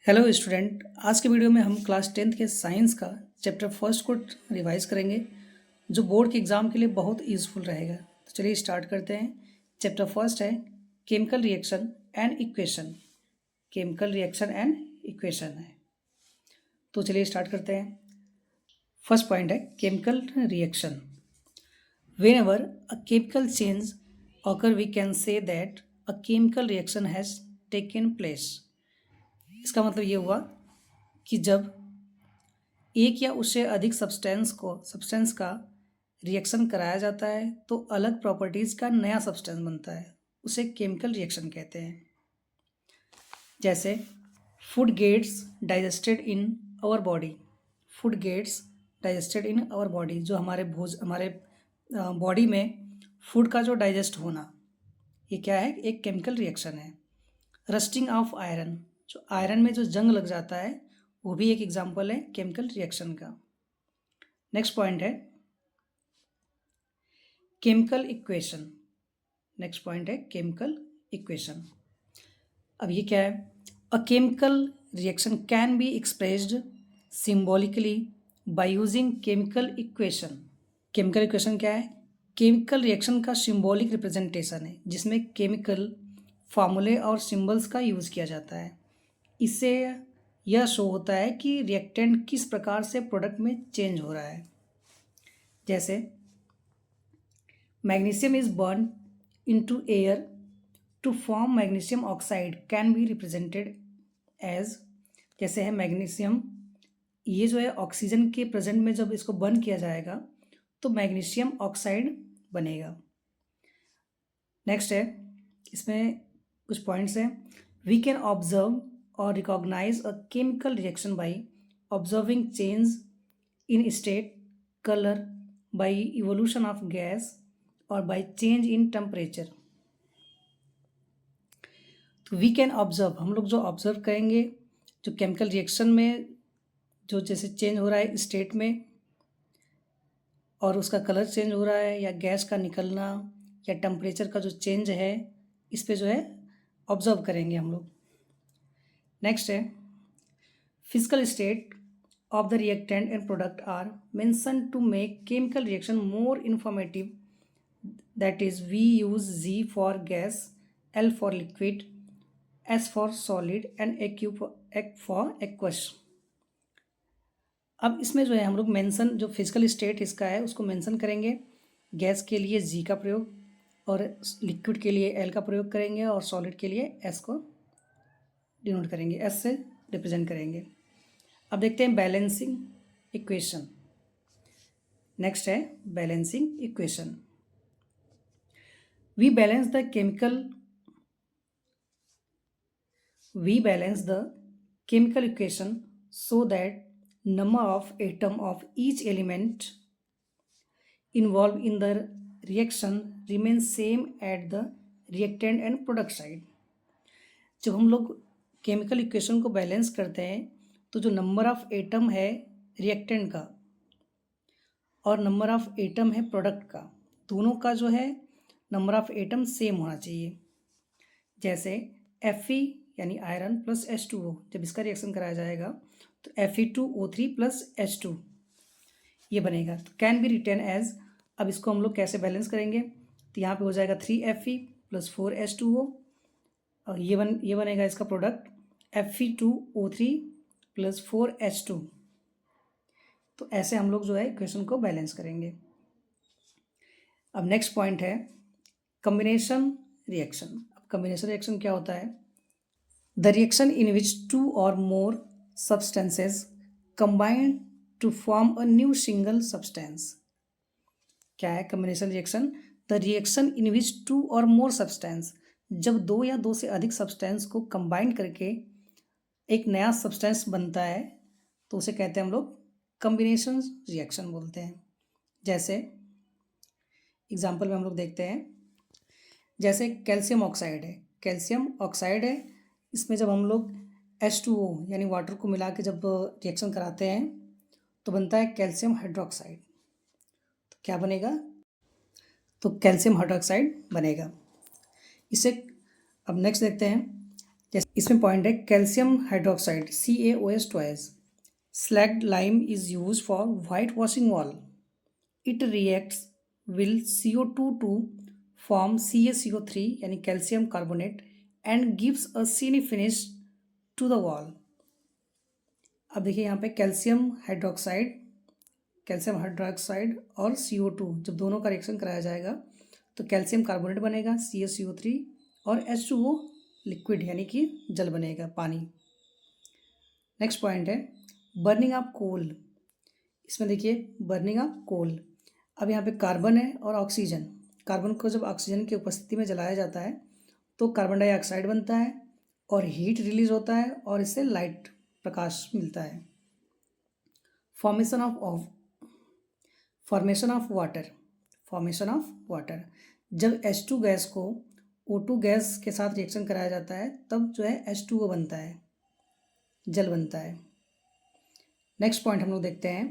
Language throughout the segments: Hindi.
Hello student. आज के वीडियो में हम क्लास 10th के साइंस का चैप्टर फर्स्ट को रिवाइज करेंगे जो बोर्ड के एग्ज़ाम के लिए बहुत यूज़फुल रहेगा। तो चलिए स्टार्ट करते हैं। चैप्टर फर्स्ट है chemical reaction and equation. Chemical reaction and equation है, तो चलिए स्टार्ट करते हैं। फर्स्ट पॉइंट है chemical reaction. Whenever a chemical change occur, we can say that a chemical reaction has taken place। इसका मतलब ये हुआ कि जब एक या उससे अधिक सब्सटेंस का रिएक्शन कराया जाता है तो अलग प्रॉपर्टीज़ का नया सब्सटेंस बनता है, उसे केमिकल रिएक्शन कहते हैं। जैसे food gets digested in our body. Food gets digested in our body, जो हमारे बॉडी में फूड का जो डाइजेस्ट होना, ये क्या है? एक केमिकल रिएक्शन है। रस्टिंग ऑफ आयरन, जो आयरन में जो जंग लग जाता है, वो भी एक एग्जाम्पल है केमिकल रिएक्शन का। नेक्स्ट पॉइंट है केमिकल इक्वेशन। नेक्स्ट पॉइंट है केमिकल इक्वेशन। अब ये क्या है? अ chemical reaction can be expressed symbolically by using chemical equation. Chemical equation क्या है? केमिकल रिएक्शन का सिम्बॉलिक रिप्रेजेंटेशन है जिसमें केमिकल फार्मूले और सिंबल्स का यूज़ किया जाता है। इससे यह शो होता है कि रिएक्टेंट किस प्रकार से प्रोडक्ट में चेंज हो रहा है। जैसे magnesium is burn into air to form magnesium oxide can be represented as. जैसे है मैग्नीशियम, ये जो है ऑक्सीजन के प्रेजेंट में जब इसको बर्न किया जाएगा तो मैग्नीशियम ऑक्साइड बनेगा। नेक्स्ट है, इसमें कुछ पॉइंट्स हैं। वी कैन ऑब्जर्व और recognise a chemical reaction by observing change in state, colour, by evolution of gas और बाई चेंज इन टेम्परेचर। तो वी कैन ऑब्जर्व, हम लोग जो ऑब्जर्व करेंगे जो केमिकल रिएक्शन में जो जैसे चेंज हो रहा है स्टेट में, और उसका कलर चेंज हो रहा है या गैस का निकलना या टेम्परेचर का जो चेंज है, इस पे जो है ऑब्जर्व करेंगे हम लोग। नेक्स्ट है physical state of the reactant and product are mention to make chemical reaction more informative. That is we use G for gas, L for liquid, S for solid and AQ for aqueous. अब इसमें जो है हम लोग मेंशन, जो फिजिकल स्टेट इसका है उसको मेंशन करेंगे। गैस के लिए जी का प्रयोग और लिक्विड के लिए एल का प्रयोग करेंगे और सॉलिड के लिए एस को डिनोट करेंगे, एस से रिप्रेजेंट करेंगे। अब देखते हैं बैलेंसिंग इक्वेशन। नेक्स्ट है balancing equation. We balance the chemical equation so that number of atom of each element involved in the reaction remains same at the reactant and product side। जब हम लोग केमिकल इक्वेशन को बैलेंस करते हैं तो जो नंबर ऑफ एटम है रिएक्टेंट का और नंबर ऑफ एटम है प्रोडक्ट का, दोनों का जो है नंबर ऑफ एटम सेम होना चाहिए। जैसे Fe यानी आयरन प्लस H2O, जब इसका रिएक्शन कराया जाएगा तो Fe2O3 प्लस H2 ये बनेगा, तो कैन बी रिटेन एज। अब इसको हम लोग कैसे बैलेंस करेंगे? तो यहाँ पे हो जाएगा 3Fe प्लस 4H2O और ये बनेगा इसका प्रोडक्ट Fe2O3 प्लस 4H2। तो ऐसे हम लोग जो है इक्वेशन को बैलेंस करेंगे। अब नेक्स्ट पॉइंट है कॉम्बिनेशन रिएक्शन। अब कॉम्बिनेशन रिएक्शन क्या होता है? The reaction in which two or more substances combine to form a new single substance. क्या है combination reaction? The reaction in which two or more substance, जब दो या दो से अधिक सब्सटेंस को कंबाइन करके एक नया सब्सटेंस बनता है तो उसे कहते हैं हम लोग कॉम्बिनेशन रिएक्शन बोलते हैं। जैसे एग्जाम्पल में हम लोग देखते हैं, जैसे कैल्शियम ऑक्साइड है, कैल्शियम ऑक्साइड है, इसमें जब हम लोग H2O यानी वाटर को मिला के जब रिएक्शन कराते हैं तो बनता है कैल्शियम हाइड्रोक्साइड। तो क्या बनेगा? तो कैल्शियम हाइड्रोक्साइड बनेगा। इसे अब नेक्स्ट देखते हैं, जैसे इसमें पॉइंट है calcium hydroxide CaOH twice slagged lime is use for white washing wall. It reacts with CO2 to form CaCO3 यानी calcium carbonate and gives a shiny finish to the wall. अब देखिए यहाँ पे कैल्शियम हाइड्रोक्साइड और CO2 जब दोनों का रिएक्शन कराया जाएगा तो कैल्शियम कार्बोनेट बनेगा CaCO3 और H2O लिक्विड यानी कि जल बनेगा, पानी. नेक्स्ट पॉइंट है बर्निंग ऑफ कोल. इसमें देखिए बर्निंग ऑफ कोल. अब यहाँ पे कार्बन है और ऑक्सीजन. कार्बन को जब ऑक्सीजन की उपस्थिति में जलाया जाता है तो कार्बन डाइऑक्साइड बनता है और हीट रिलीज होता है और इससे लाइट प्रकाश मिलता है. Formation of water. जब H2 गैस को O2 गैस के साथ रिएक्शन कराया जाता है तब जो है H2O बनता है, जल बनता है. नेक्स्ट पॉइंट हम लोग देखते हैं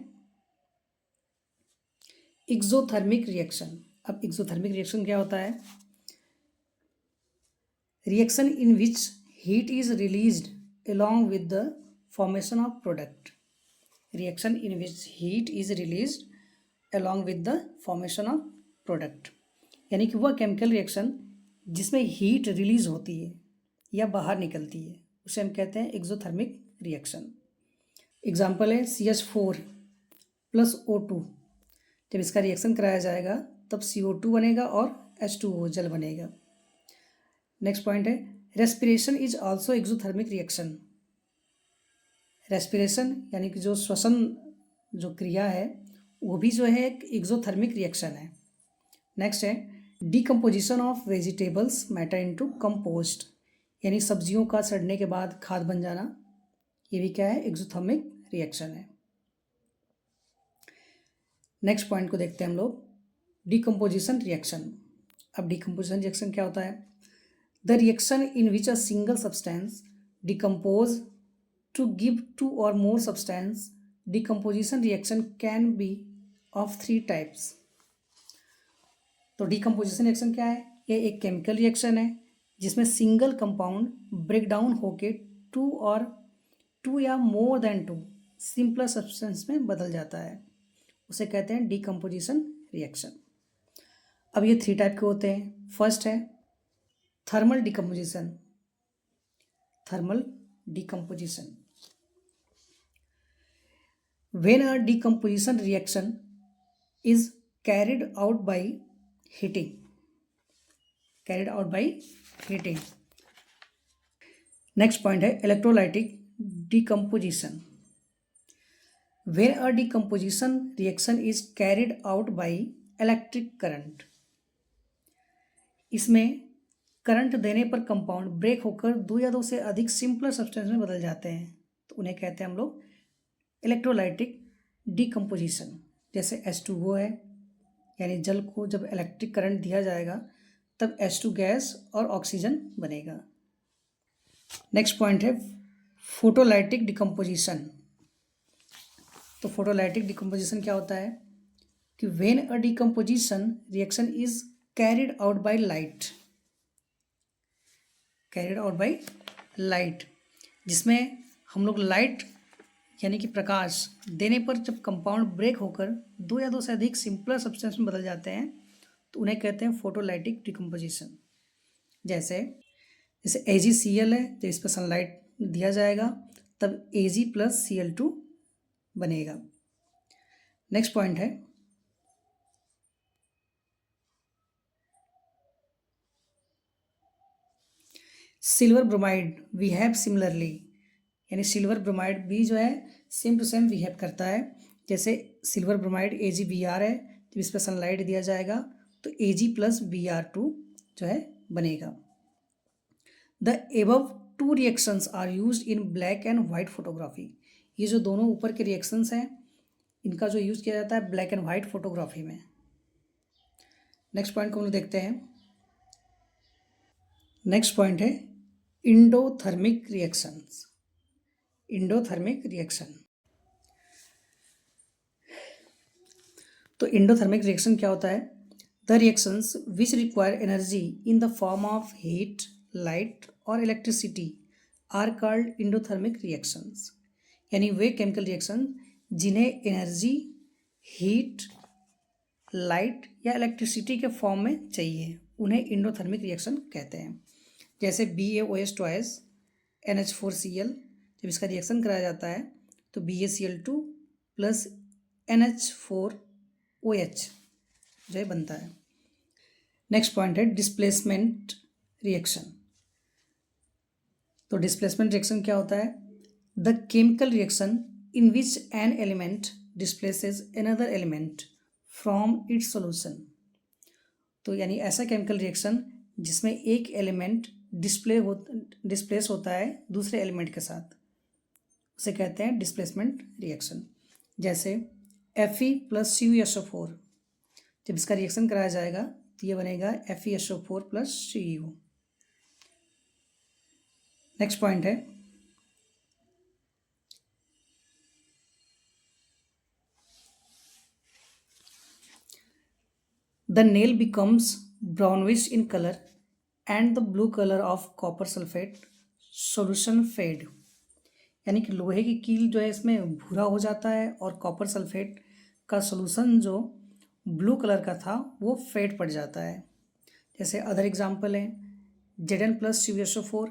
एक्सोथर्मिक रिएक्शन. अब एक्सोथर्मिक रिएक्शन क्या होता है? Reaction in which heat is released along with the formation of product. Reaction in which heat is released along with the formation of product. यानी कि वह केमिकल रिएक्शन जिसमें हीट रिलीज होती है या बाहर निकलती है उसे हम कहते हैं एक्सोथर्मिक रिएक्शन. एग्जाम्पल है CH4 प्लस O2. जब इसका रिएक्शन कराया जाएगा तब CO2 बनेगा और H2O जल बनेगा. नेक्स्ट पॉइंट है respiration is also exothermic reaction. Respiration यानी कि जो श्वसन जो क्रिया है वो भी जो है एक एक्सोथर्मिक रिएक्शन है. नेक्स्ट है decomposition of vegetables matter into compost. यानी सब्जियों का सड़ने के बाद खाद बन जाना, ये भी क्या है? एक्सोथर्मिक रिएक्शन है. नेक्स्ट पॉइंट को देखते हैं हम लोग डिकम्पोजिशन रिएक्शन. अब डिकम्पोजिशन रिएक्शन क्या होता है? The reaction in which a single substance decompose to give two or more substance. Decomposition reaction can be of 3 types. तो डिकम्पोजिशन रिएक्शन क्या है? ये एक केमिकल रिएक्शन है जिसमें सिंगल कंपाउंड ब्रेक डाउन होके टू या मोर देन 2 सिंपलर सब्सटेंस में बदल जाता है, उसे कहते हैं डिकम्पोजिशन रिएक्शन. अब ये 3 टाइप के होते हैं. फर्स्ट है thermal decomposition. When a decomposition reaction is carried out by heating. Next point है electrolytic decomposition. When a decomposition reaction is carried out by electric current. इसमें करंट देने पर कंपाउंड ब्रेक होकर 2 या 2 से अधिक सिंपलर सब्सटेंस में बदल जाते हैं तो उन्हें कहते हैं हम लोग इलेक्ट्रोलाइटिक डिकम्पोजिशन. जैसे H2O है, यानी जल को जब इलेक्ट्रिक करंट दिया जाएगा तब H2 गैस और ऑक्सीजन बनेगा. नेक्स्ट पॉइंट है फोटोलाइटिक डिकम्पोजिशन. तो फोटोलाइटिक डिकम्पोजिशन क्या होता है कि when a decomposition reaction is carried out by light, जिसमें हम लोग लाइट यानी कि प्रकाश देने पर जब कंपाउंड ब्रेक होकर 2 या 2 से अधिक सिंपलर सब्सटेंस में बदल जाते हैं तो उन्हें कहते हैं फोटोलाइटिक डिकम्पोजिशन. जैसे AgCl है, जब इस पर सनलाइट दिया जाएगा तब Ag + Cl2 बनेगा. नेक्स्ट पॉइंट है सिल्वर ब्रोमाइड बिहेव सिमिलरली. यानी सिल्वर ब्रोमाइड भी जो है सेम टू सेम बिहेव करता है. जैसे सिल्वर ब्रोमाइड AgBr है, जब इस पर सनलाइट दिया जाएगा तो Ag + Br2 जो है बनेगा. The above 2 reactions are used in black and white photography. ये जो दोनों ऊपर के रिएक्शंस हैं इनका जो यूज़ किया जाता है ब्लैक एंड वाइट फोटोग्राफी में. नेक्स्ट पॉइंट को हम लोग देखते हैं. नेक्स्ट पॉइंट है इंडोथर्मिक रिएक्शन. तो इंडोथर्मिक रिएक्शन क्या होता है? The reactions which require energy in the form of heat, light or electricity are called endothermic reactions, यानी वे केमिकल रिएक्शन जिन्हें एनर्जी, हीट, लाइट या इलेक्ट्रिसिटी के फॉर्म में चाहिए उन्हें इंडोथर्मिक रिएक्शन कहते हैं। जैसे BaOH2 NH4Cl, जब इसका रिएक्शन कराया जाता है तो BaCl2 प्लस NH4OH जो है बनता है। नेक्स्ट पॉइंट है डिस्प्लेसमेंट रिएक्शन। तो डिस्प्लेसमेंट रिएक्शन क्या होता है? The chemical reaction in which an element displaces another element from its solution. तो यानी ऐसा केमिकल रिएक्शन जिसमें एक एलिमेंट डिस्प्लेस होता है दूसरे एलिमेंट के साथ, उसे कहते हैं डिस्प्लेसमेंट रिएक्शन। जैसे Fe प्लस CuSO4, जब इसका रिएक्शन कराया जाएगा तो ये बनेगा FeSO4 plus Cu। Next point है the nail becomes brownish in colour and the blue colour of copper sulphate solution fade, यानी कि लोहे की कील जो है इसमें भूरा हो जाता है और कॉपर सल्फेट का सॉल्यूशन जो ब्लू कलर का था वो फेड पड़ जाता है। जैसे अदर एग्जांपल है Zn प्लस CuSO4,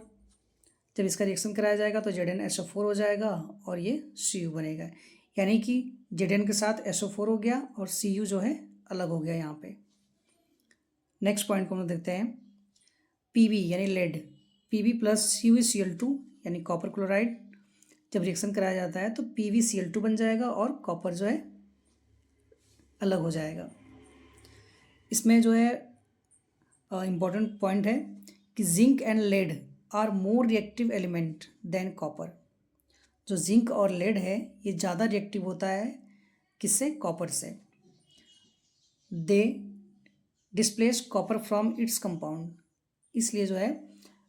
जब इसका रिएक्शन कराया जाएगा तो ZnSO4 हो जाएगा और ये Cu बनेगा, यानी कि Zn के साथ SO4 हो गया और Cu जो है अलग हो गया यहाँ पे। नेक्स्ट पॉइंट को हम देखते हैं Pb यानी लेड, Pb प्लस CuCl2 यानी कॉपर क्लोराइड, जब रिएक्शन कराया जाता है तो PbCl2 बन जाएगा और कॉपर जो है अलग हो जाएगा। इसमें जो है इम्पॉर्टेंट पॉइंट है कि zinc and lead are more reactive element than copper. जो जिंक और लेड है ये ज़्यादा रिएक्टिव होता है किससे? कॉपर से। They displace copper from its compound, इसलिए जो है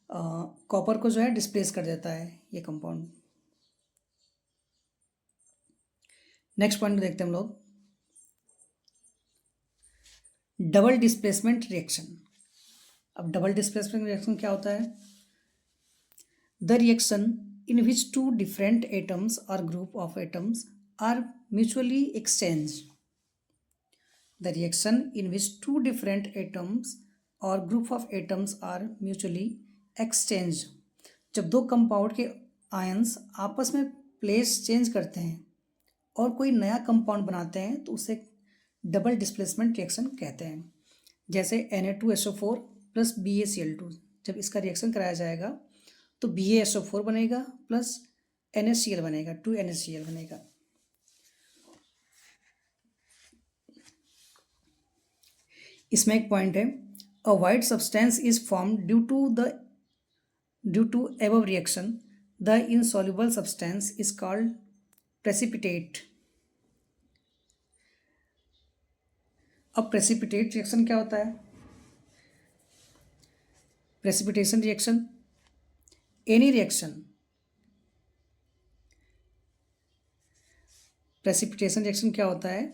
कॉपर को जो है डिस्प्लेस कर देता है ये कंपाउंड। नेक्स्ट पॉइंट देखते हैं हम लोग डबल डिस्प्लेसमेंट रिएक्शन। अब डबल डिस्प्लेसमेंट रिएक्शन क्या होता है? The reaction in which two different atoms or group of atoms are mutually exchange. The reaction in which two different atoms or group of atoms are mutually exchanged, जब दो कंपाउंड के आयंस आपस में प्लेस चेंज करते हैं और कोई नया कंपाउंड बनाते हैं तो उसे डबल डिस्प्लेसमेंट रिएक्शन कहते हैं। जैसे Na2SO4 प्लस BaCl2, जब इसका रिएक्शन कराया जाएगा तो BaSO4 बनेगा प्लस NaCl बनेगा, 2NaCl बनेगा। इसमें एक पॉइंट है a white substance is form due to above reaction, the insoluble substance is called precipitate. अब प्रेसिपिटेट रिएक्शन क्या होता है? Precipitation reaction any reaction, precipitation reaction क्या होता है?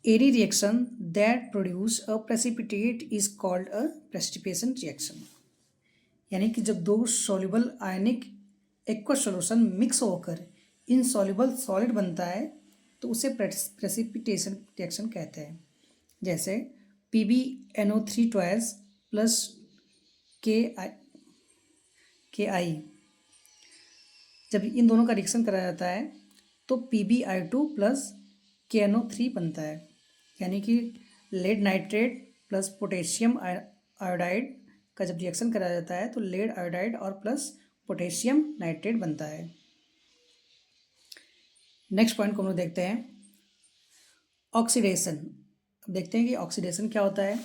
Any reaction that produce a precipitate is called a precipitation reaction, यानी कि जब दो सॉल्युबल आयनिक एक्वस सॉल्यूशन मिक्स होकर इनसॉल्युबल सॉलिड बनता है तो उसे प्रेसिपिटेशन रिएक्शन कहते हैं। जैसे PbNO3 प्लस KI, जब इन दोनों का रिएक्शन कराया जाता है तो PbI2 प्लस KNO3 बनता है, यानी कि lead nitrate plus potassium iodide का जब रिएक्शन कराया जाता है तो लेड आयोडाइड और प्लस पोटेशियम नाइट्रेट बनता है। नेक्स्ट पॉइंट को हम लोग देखते हैं ऑक्सीडेशन। अब देखते हैं कि ऑक्सीडेशन क्या होता है।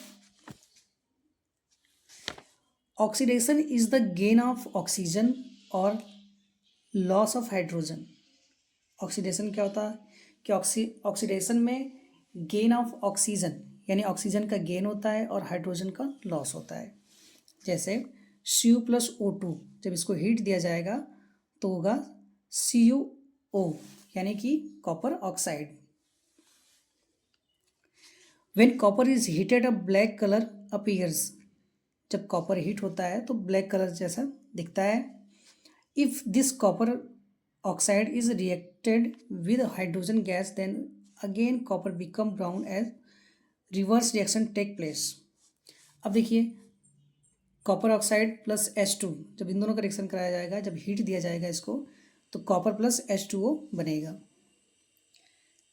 Oxidation is the gain of oxygen और लॉस ऑफ हाइड्रोजन। ऑक्सीडेशन क्या होता है कि ऑक्सीडेशन में गेन ऑफ ऑक्सीजन यानी ऑक्सीजन का गेन होता है और हाइड्रोजन का लॉस होता है। जैसे Cu प्लस O2, जब इसको हीट दिया जाएगा तो होगा CuO यानी कि copper oxide. When copper is heated a black colour appears, जब कॉपर हीट होता है तो ब्लैक कलर जैसा दिखता है। If this copper oxide is reacted with hydrogen gas, then again copper become brown as reverse reaction take place. अब देखिए, कॉपर ऑक्साइड प्लस H2, जब इन दोनों का रिएक्शन कराया जाएगा, जब हीट दिया जाएगा इसको, तो कॉपर प्लस H2O बनेगा।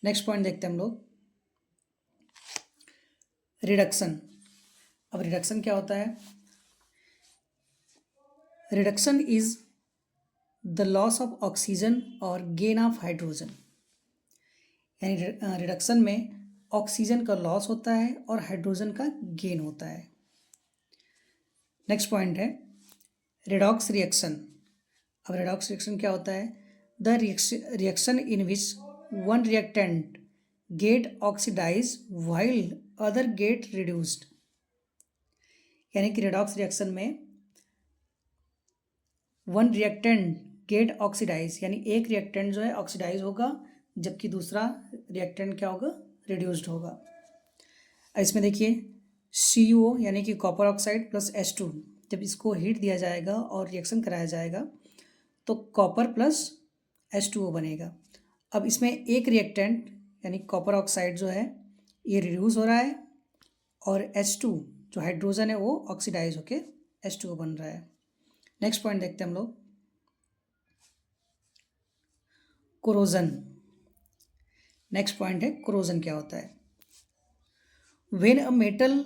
नेक्स्ट पॉइंट देखते हैं हम लोग, रिडक्शन। अब रिडक्शन क्या होता है? Reduction is the loss of oxygen और गेन ऑफ हाइड्रोजन। यानी रिडक्शन में ऑक्सीजन का लॉस होता है और हाइड्रोजन का गेन होता है। नेक्स्ट पॉइंट है रिडॉक्स रिएक्शन। अब रिडॉक्स रिएक्शन क्या होता है? The reaction in which one reactant get oxidise while other get reduced. यानी कि रिडॉक्स रिएक्शन में वन रिएक्टेंट गेट ऑक्सीडाइज, यानी एक रिएक्टेंट जो है ऑक्सीडाइज होगा, जबकि दूसरा रिएक्टेंट क्या होगा? रिड्यूस्ड होगा। इसमें देखिए CO यानी कि कॉपर ऑक्साइड प्लस H2, जब इसको हीट दिया जाएगा और रिएक्शन कराया जाएगा तो कॉपर प्लस H2O बनेगा। अब इसमें एक रिएक्टेंट यानी कॉपर ऑक्साइड जो है ये रिड्यूस हो रहा है और H2 जो हाइड्रोजन है वो ऑक्सीडाइज होके H2O बन रहा है। नेक्स्ट पॉइंट देखते हैं हम लोग, कोरोजन। नेक्स्ट पॉइंट है कोरोजन क्या होता है? When a metal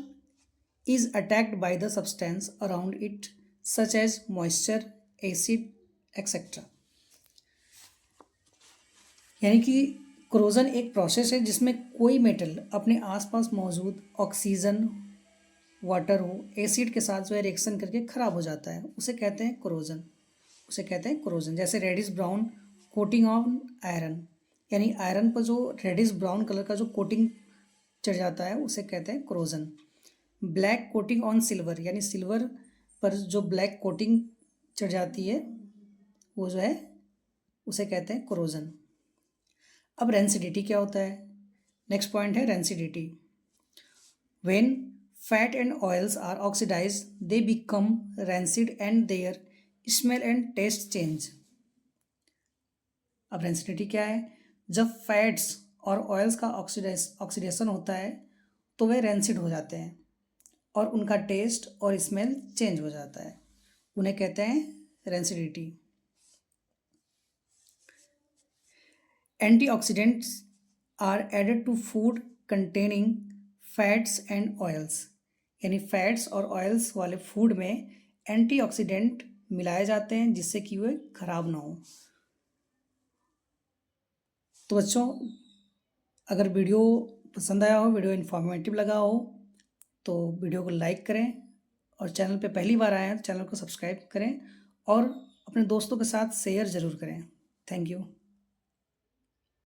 is attacked by the substance around it such as moisture, acid etcetera. यानी कि कोरोजन एक प्रोसेस है जिसमें कोई मेटल अपने आसपास मौजूद ऑक्सीजन, वाटर हो, एसिड के साथ जो है रिएक्शन करके खराब हो जाता है, उसे कहते हैं कोरोजन। उसे कहते हैं कोरोजन। जैसे reddish brown coating on iron, यानी आयरन पर जो रेडिश ब्राउन कलर का जो कोटिंग चढ़ जाता है उसे कहते हैं corrosion. Black coating on silver, यानी सिल्वर पर जो ब्लैक कोटिंग चढ़ जाती है वो जो है उसे कहते हैं कोरोजन। अब रेंसिडिटी क्या होता है? नेक्स्ट पॉइंट है rancidity. When fat and oils are oxidise they become rancid and their smell and taste change. अब रेंसिडिटी क्या है? जब फैट्स और ऑयल्स का ऑक्सीडेशन होता है तो वे रेंसिड हो जाते हैं और उनका टेस्ट और स्मेल चेंज हो जाता है, उन्हें कहते हैं rancidity. Antioxidants are added to food containing fats and oils, यानी फैट्स और ऑयल्स वाले फूड में एंटीऑक्सीडेंट मिलाए जाते हैं जिससे कि वे खराब ना हो। तो बच्चों, अगर वीडियो पसंद आया हो, वीडियो इन्फॉर्मेटिव लगा हो, तो वीडियो को लाइक करें और चैनल पे पहली बार आए हैं तो चैनल को सब्सक्राइब करें और अपने दोस्तों के साथ शेयर ज़रूर करें। Thank you.